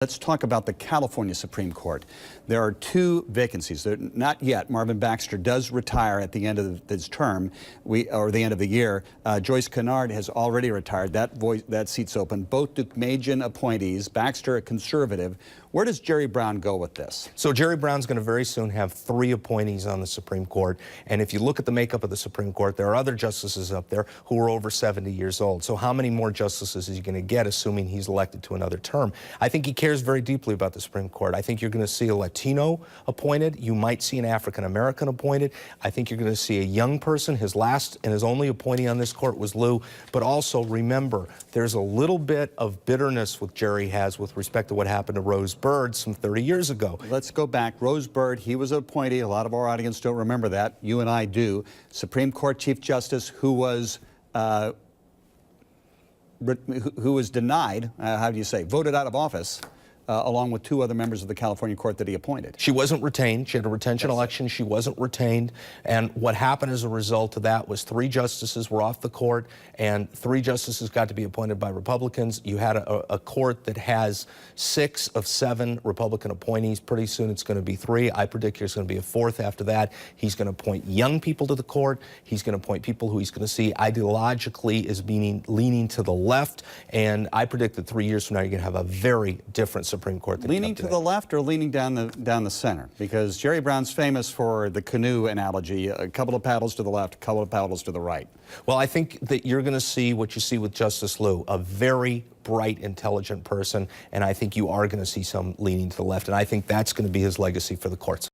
Let's talk about the California Supreme Court. There are two vacancies. Not yet. Marvin Baxter does retire at the end of his term, or the end of the year. Joyce Kennard has already retired. That seat's open. Both Deukmejian appointees. Baxter, a conservative. Where does Jerry Brown go with this? So Jerry Brown's going to very soon have 3 appointees on the Supreme Court. And if you look at the makeup of the Supreme Court, there are other justices up there who are over 70 years old. So how many more justices is he going to get, assuming he's elected to another term? I think he cares very deeply about the Supreme Court. I think you're going to see a Latino appointed. You might see an African-American appointed. I think you're going to see a young person. His last and his only appointee on this court was Lou. But also remember, there's a little bit of bitterness with Jerry has with respect to what happened to Rose Byrd some 30 years ago. Let's go back. Rose Byrd, he was an appointee. A lot of our audience don't remember that. You and I do. Supreme Court Chief Justice who was denied, how do you say, voted out of office, along with 2 other members of the California court that he appointed. She wasn't retained. She had a retention election. She wasn't retained. And what happened as a result of that was 3 justices were off the court, and 3 justices got to be appointed by Republicans. You had a court that has 6 of 7 Republican appointees. Pretty soon it's going to be 3. I predict there's going to be a 4th after that. He's going to appoint young people to the court. He's going to appoint people who he's going to see ideologically as leaning to the left. And I predict that 3 years from now you're going to have a very different Supreme Court. Leaning to the left or leaning down the center? Because Jerry Brown's famous for the canoe analogy, a couple of paddles to the left, a couple of paddles to the right. Well, I think that you're going to see what you see with Justice Liu, a very bright, intelligent person, and I think you are going to see some leaning to the left, and I think that's going to be his legacy for the courts.